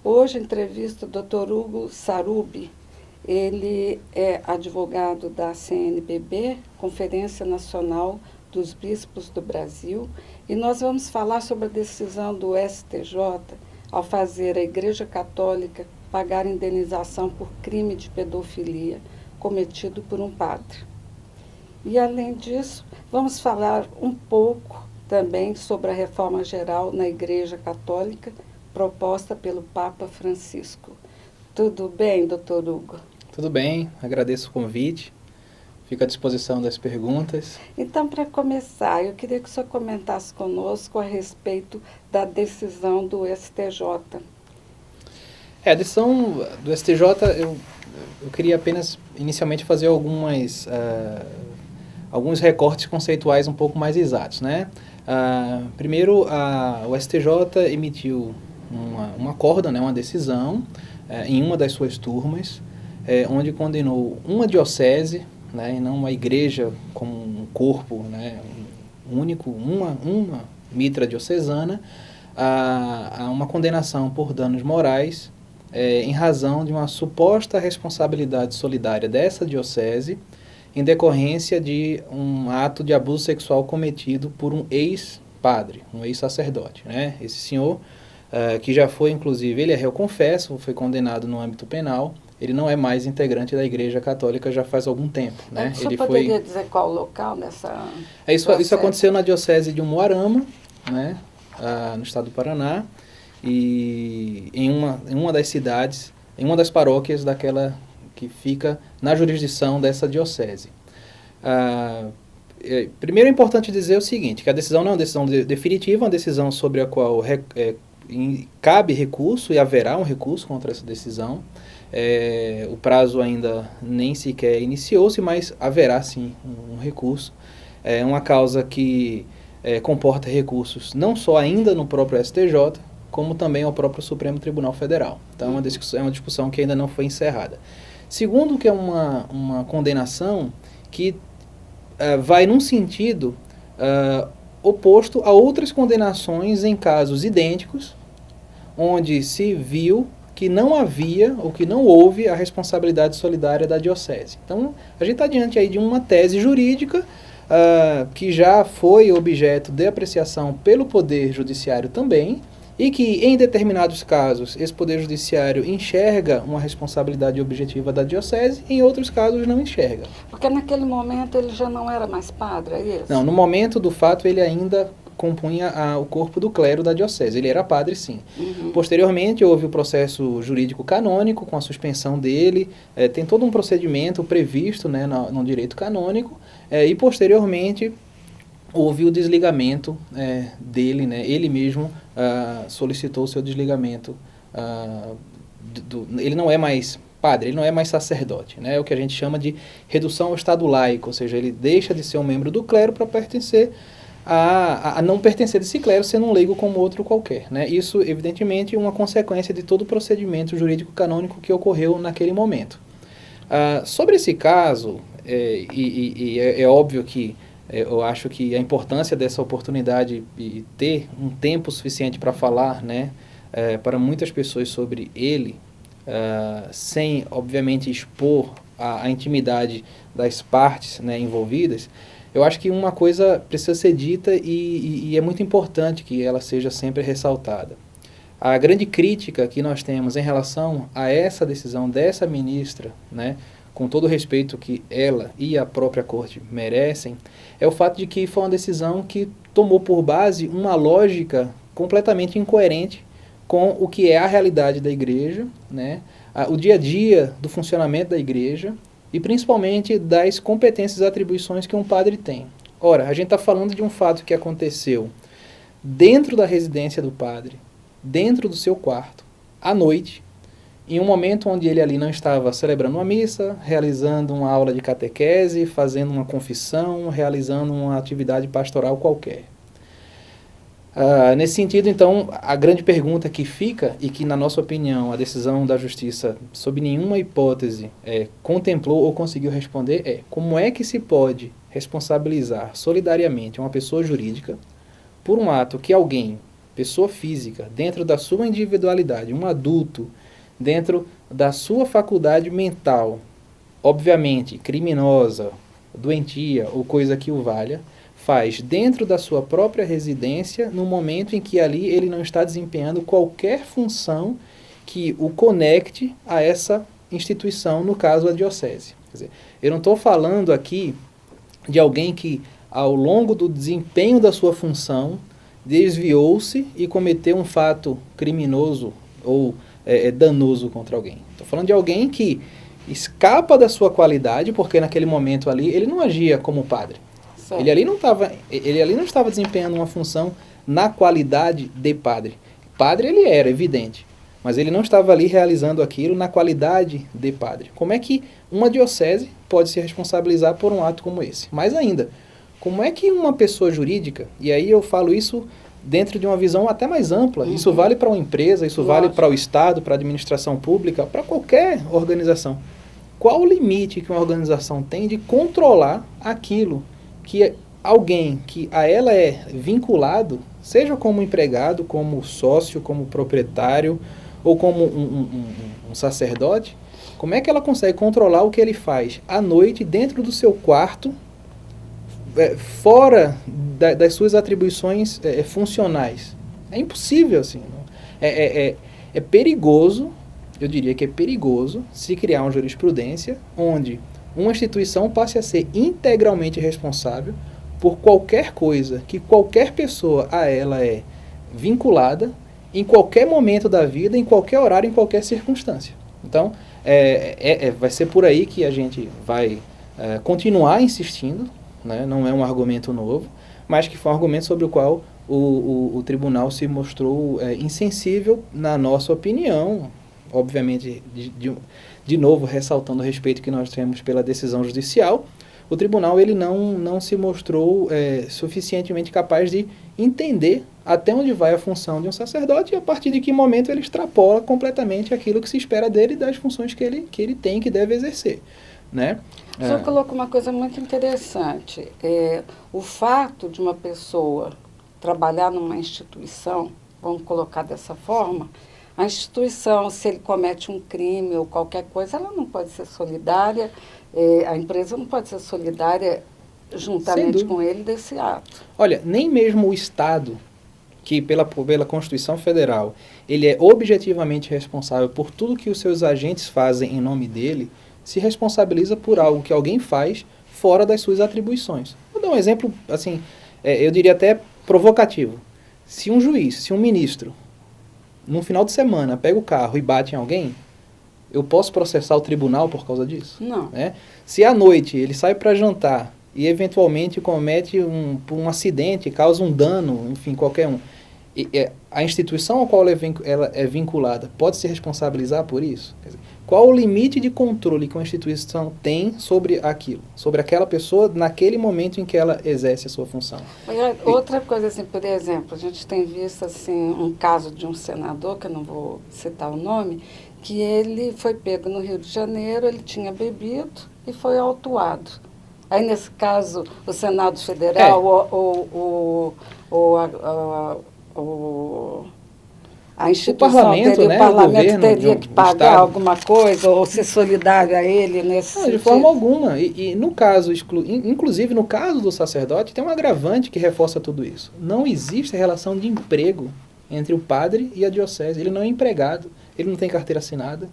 Hoje entrevisto o Dr. Hugo Sarubi. Ele é advogado da CNBB, Conferência Nacional dos Bispos do Brasil, e nós vamos falar sobre a decisão do STJ ao fazer a Igreja Católica pagar indenização por crime de pedofilia cometido por um padre. E, além disso, vamos falar um pouco também sobre a reforma geral na Igreja Católica proposta pelo Papa Francisco. Tudo bem, doutor Hugo? Tudo bem, agradeço o convite, fico à disposição das perguntas. Então, para começar, eu queria que o senhor comentasse conosco a respeito da decisão do STJ. A decisão do STJ, eu queria apenas inicialmente fazer alguns recortes conceituais um pouco mais exatos, né? Primeiro, o STJ emitiu um acórdão, né, uma decisão, em uma das suas turmas, onde condenou uma diocese, né, e não uma igreja como um corpo, né, único, uma mitra diocesana, a uma condenação por danos morais, em razão de uma suposta responsabilidade solidária dessa diocese em decorrência de um ato de abuso sexual cometido por um ex-padre, um ex-sacerdote, né? Esse senhor, que já foi, inclusive, ele é réu confesso, foi condenado no âmbito penal, ele não é mais integrante da Igreja Católica já faz algum tempo, né? O senhor poderia dizer qual o local nessa Isso aconteceu na diocese de Umuarama, né? No estado do Paraná, e em uma das cidades, em uma das paróquias daquela que fica na jurisdição dessa diocese. Primeiro é importante dizer o seguinte, que a decisão não é uma decisão definitiva, é uma decisão sobre a qual cabe recurso e haverá um recurso contra essa decisão. O prazo ainda nem sequer iniciou-se, mas haverá sim um recurso. É uma causa que comporta recursos não só ainda no próprio STJ, como também ao próprio Supremo Tribunal Federal. Então é uma discussão que ainda não foi encerrada. Segundo, que é uma condenação que vai num sentido oposto a outras condenações em casos idênticos, onde se viu que não havia ou que não houve a responsabilidade solidária da diocese. Então, a gente está diante aí de uma tese jurídica que já foi objeto de apreciação pelo Poder Judiciário também, e que, em determinados casos, esse Poder Judiciário enxerga uma responsabilidade objetiva da diocese, em outros casos não enxerga. Porque naquele momento ele já não era mais padre, é isso? Não, no momento do fato ele ainda compunha o corpo do clero da diocese, ele era padre sim. Uhum. Posteriormente houve o processo jurídico canônico com a suspensão dele, tem todo um procedimento previsto, né, no direito canônico, e posteriormente houve o desligamento dele, né? Ele mesmo solicitou o seu desligamento. Ele não é mais padre, ele não é mais sacerdote, né? É o que a gente chama de redução ao estado laico, ou seja, ele deixa de ser um membro do clero para pertencer a não pertencer desse clero, sendo um leigo como outro qualquer, né? Isso, evidentemente, é uma consequência de todo o procedimento jurídico canônico que ocorreu naquele momento. Sobre esse caso, é óbvio que eu acho que a importância dessa oportunidade e ter um tempo suficiente para falar, né, para muitas pessoas sobre ele, sem, obviamente, expor a intimidade das partes, né, envolvidas, eu acho que uma coisa precisa ser dita e é muito importante que ela seja sempre ressaltada. A grande crítica que nós temos em relação a essa decisão dessa ministra, né, com todo o respeito que ela e a própria corte merecem, é o fato de que foi uma decisão que tomou por base uma lógica completamente incoerente com o que é a realidade da igreja, né, o dia a dia do funcionamento da igreja e principalmente das competências e atribuições que um padre tem. Ora, a gente está falando de um fato que aconteceu dentro da residência do padre, dentro do seu quarto, à noite, em um momento onde ele ali não estava celebrando uma missa, realizando uma aula de catequese, fazendo uma confissão, realizando uma atividade pastoral qualquer. Nesse sentido, então, a grande pergunta que fica, e que, na nossa opinião, a decisão da Justiça, sob nenhuma hipótese, contemplou ou conseguiu responder, é como é que se pode responsabilizar solidariamente uma pessoa jurídica por um ato que alguém pessoa física, dentro da sua individualidade, um adulto, dentro da sua faculdade mental, obviamente criminosa, doentia ou coisa que o valha, faz dentro da sua própria residência, no momento em que ali ele não está desempenhando qualquer função que o conecte a essa instituição, no caso a diocese. Quer dizer, eu não estou falando aqui de alguém que, ao longo do desempenho da sua função, desviou-se e cometeu um fato criminoso ou danoso contra alguém. Estou falando de alguém que escapa da sua qualidade, porque naquele momento ali ele não agia como padre. Ele ali não estava desempenhando uma função na qualidade de padre. Padre ele era, evidente, mas ele não estava ali realizando aquilo na qualidade de padre. Como é que uma diocese pode se responsabilizar por um ato como esse? Mais ainda, como é que uma pessoa jurídica, e aí eu falo isso dentro de uma visão até mais ampla, isso vale para uma empresa, isso vale para o Estado, para a administração pública, para qualquer organização. Qual o limite que uma organização tem de controlar aquilo que alguém que a ela é vinculado, seja como empregado, como sócio, como proprietário ou como um sacerdote, como é que ela consegue controlar o que ele faz à noite dentro do seu quarto, fora das suas atribuições funcionais? É impossível assim. É perigoso, eu diria que é perigoso se criar uma jurisprudência onde uma instituição passe a ser integralmente responsável por qualquer coisa que qualquer pessoa a ela é vinculada em qualquer momento da vida, em qualquer horário, em qualquer circunstância. Então, vai ser por aí que a gente vai continuar insistindo, né? Não é um argumento novo, mas que foi um argumento sobre o qual o tribunal se mostrou insensível, na nossa opinião, obviamente, de novo, ressaltando o respeito que nós temos pela decisão judicial. O tribunal ele não se mostrou suficientemente capaz de entender até onde vai a função de um sacerdote e a partir de que momento ele extrapola completamente aquilo que se espera dele e das funções que ele tem, que deve exercer, né? O senhor colocou uma coisa muito interessante. O fato de uma pessoa trabalhar numa instituição, vamos colocar dessa forma, a instituição, se ele comete um crime ou qualquer coisa, ela não pode ser solidária, a empresa não pode ser solidária juntamente com ele desse ato. Olha, nem mesmo o Estado, que pela Constituição Federal, ele é objetivamente responsável por tudo que os seus agentes fazem em nome dele, se responsabiliza por algo que alguém faz fora das suas atribuições. Vou dar um exemplo, assim, eu diria até provocativo. Se um juiz, se um ministro, no final de semana, pega o carro e bate em alguém, eu posso processar o tribunal por causa disso? Não. Né? Se à noite ele sai para jantar e eventualmente comete um acidente, causa um dano, enfim, qualquer um, a instituição ao qual ela é vinculada pode se responsabilizar por isso? Quer dizer, qual o limite de controle que uma instituição tem sobre aquilo, sobre aquela pessoa naquele momento em que ela exerce a sua função? Outra coisa, assim, por exemplo, a gente tem visto assim, um caso de um senador, que eu não vou citar o nome, que ele foi pego no Rio de Janeiro, ele tinha bebido e foi autuado. Aí, nesse caso, o Senado Federal a instituição o parlamento teria que pagar alguma coisa ou ser solidário a ele nesse sentido? De forma alguma. E no caso, inclusive no caso do sacerdote, tem um agravante que reforça tudo isso. Não existe relação de emprego entre o padre e a diocese. Ele não é empregado, ele não tem carteira assinada.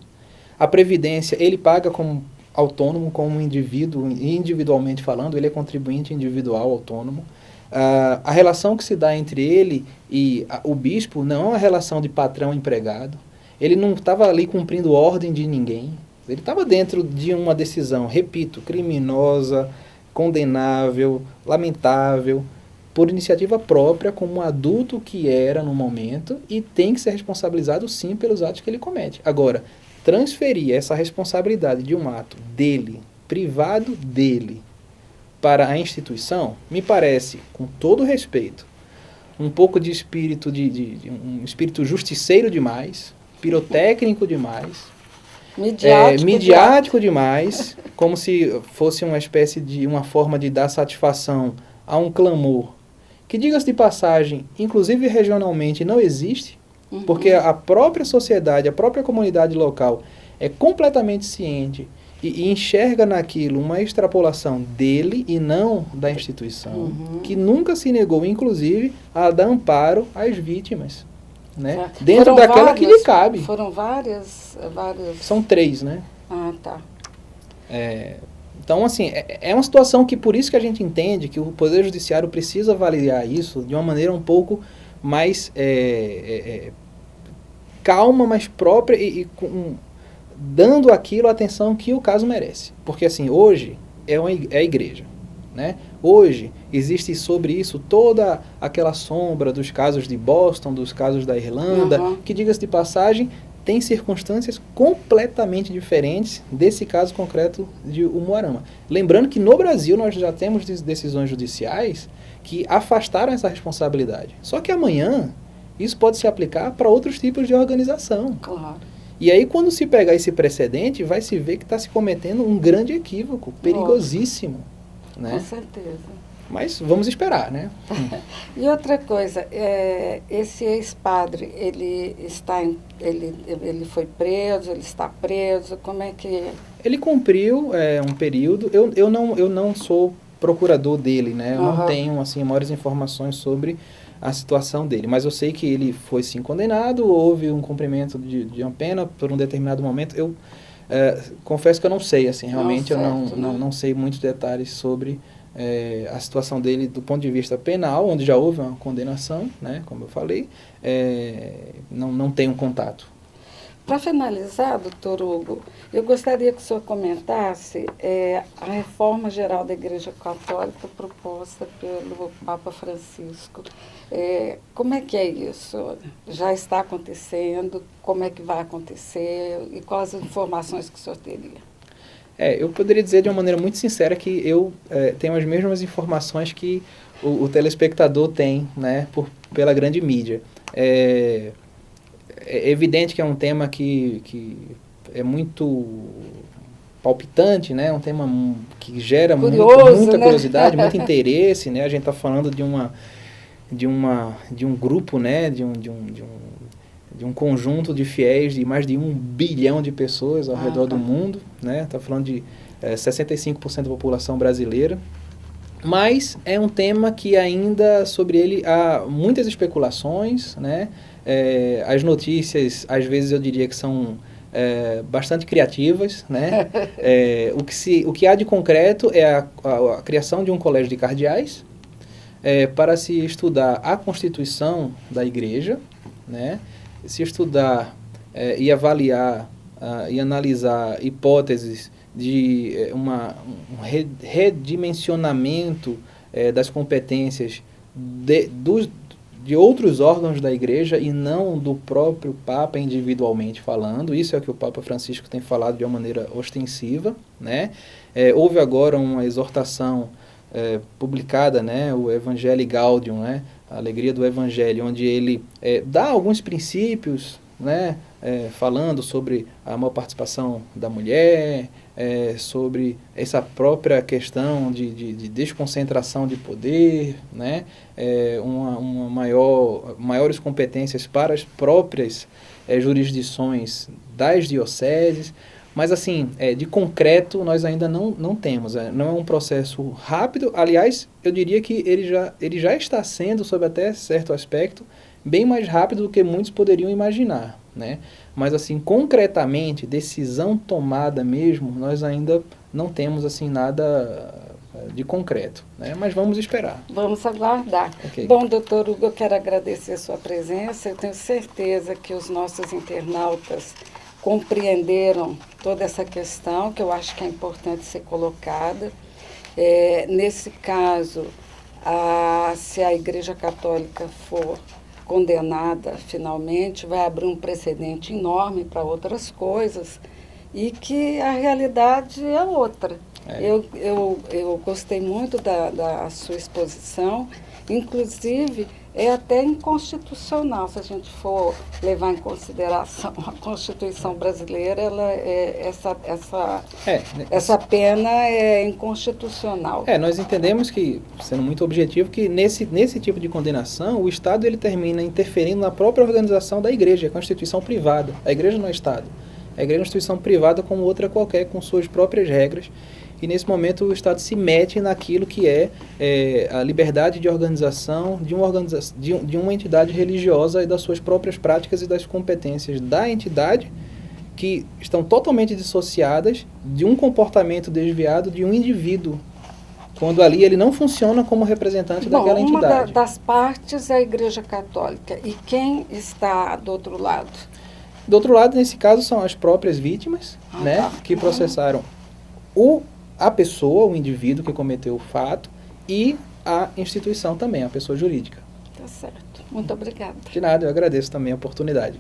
A previdência, ele paga como autônomo, como indivíduo, individualmente falando, ele é contribuinte individual autônomo. A relação que se dá entre ele e o bispo não é uma relação de patrão-empregado. Ele não estava ali cumprindo ordem de ninguém. Ele estava dentro de uma decisão, repito, criminosa, condenável, lamentável, por iniciativa própria, como um adulto que era no momento, e tem que ser responsabilizado sim pelos atos que ele comete. Agora, transferir essa responsabilidade de um ato dele, privado dele, para a instituição, me parece, com todo respeito, um pouco de espírito, um espírito justiceiro demais, pirotécnico demais, midiático demais, como se fosse uma espécie de uma forma de dar satisfação a um clamor que, diga-se de passagem, inclusive regionalmente, não existe, Uhum. porque a própria sociedade, a própria comunidade local é completamente ciente e enxerga naquilo uma extrapolação dele e não da instituição, Uhum. que nunca se negou, inclusive, a dar amparo às vítimas, né? Certo. Dentro Foram daquela que lhe várias- cabe. Foram várias... São 3, né? Ah, tá. Então, assim, é uma situação que, por isso que a gente entende que o Poder Judiciário precisa avaliar isso de uma maneira um pouco mais calma, mais própria e dando aquilo a atenção que o caso merece. Porque, assim, hoje é a igreja, né? Hoje existe sobre isso toda aquela sombra dos casos de Boston, dos casos da Irlanda, Uhum. que, diga-se de passagem, tem circunstâncias completamente diferentes desse caso concreto de Umuarama. Lembrando que no Brasil nós já temos decisões judiciais que afastaram essa responsabilidade. Só que amanhã isso pode se aplicar para outros tipos de organização. Claro. E aí, quando se pegar esse precedente, vai se ver que está se cometendo um grande equívoco, perigosíssimo. Né? Com certeza. Mas vamos esperar, né? E outra coisa, esse ex-padre, ele foi preso, ele está preso, como é que... Ele cumpriu um período, eu não sou procurador dele, né? Eu não tenho, assim, maiores informações sobre a situação dele, mas eu sei que ele foi, sim, condenado, houve um cumprimento de uma pena por um determinado momento. Eu confesso que eu não sei, assim, realmente eu não sei muitos detalhes sobre a situação dele do ponto de vista penal, onde já houve uma condenação, né, como eu falei, não tenho contato. Para finalizar, doutor Hugo, eu gostaria que o senhor comentasse a reforma geral da Igreja Católica proposta pelo Papa Francisco. Como é que é isso? Já está acontecendo? Como é que vai acontecer? E quais as informações que o senhor teria? Eu poderia dizer de uma maneira muito sincera que eu tenho as mesmas informações que o telespectador tem, né, pela grande mídia. É evidente que é um tema que é muito palpitante, né? Um tema que gera muita curiosidade, muito interesse, né? A gente está falando de um grupo, né? De um conjunto de fiéis de mais de 1 bilhão de pessoas ao redor do mundo, né? Está falando de 65% da população brasileira. Mas é um tema que ainda, sobre ele, há muitas especulações, né? As notícias, às vezes, eu diria que são bastante criativas, né? O que há de concreto é a criação de um colégio de cardeais para se estudar a Constituição da Igreja, né? Se estudar e avaliar e analisar hipóteses de um redimensionamento das competências de outros órgãos da Igreja e não do próprio Papa individualmente falando. Isso é o que o Papa Francisco tem falado de uma maneira ostensiva, né? Houve agora uma exortação publicada, né? O Evangelii Gaudium, né? A alegria do Evangelho, onde ele dá alguns princípios, né? Falando sobre a maior participação da mulher, sobre essa própria questão de desconcentração de poder, né? Maiores competências para as próprias jurisdições das dioceses. Mas, assim, de concreto, nós ainda não temos. Não é um processo rápido. Aliás, eu diria que ele já está sendo, sob até certo aspecto, bem mais rápido do que muitos poderiam imaginar, né? Mas, assim, concretamente, decisão tomada mesmo, nós ainda não temos, assim, nada de concreto, né? Mas vamos esperar. Vamos aguardar. Okay. Bom, doutor Hugo, eu quero agradecer a sua presença. Eu tenho certeza que os nossos internautas compreenderam toda essa questão, que eu acho que é importante ser colocada. Nesse caso, se a Igreja Católica for condenada finalmente, vai abrir um precedente enorme para outras coisas e que a realidade é outra. Eu gostei muito da sua exposição, inclusive é até inconstitucional, se a gente for levar em consideração a Constituição brasileira, essa pena é inconstitucional. Nós entendemos que, sendo muito objetivo, que nesse tipo de condenação, o Estado ele termina interferindo na própria organização da igreja, que é uma instituição privada. A igreja não é Estado. A igreja é uma instituição privada como outra qualquer, com suas próprias regras. E nesse momento o Estado se mete naquilo que é a liberdade de organização de uma entidade religiosa e das suas próprias práticas e das competências da entidade, que estão totalmente dissociadas de um comportamento desviado de um indivíduo, quando ali ele não funciona como representante daquela entidade. Uma das partes é a Igreja Católica. E quem está do outro lado? Do outro lado, nesse caso, são as próprias vítimas, que processaram a pessoa, o indivíduo que cometeu o fato, e a instituição também, a pessoa jurídica. Tá certo. Muito obrigada. De nada, eu agradeço também a oportunidade.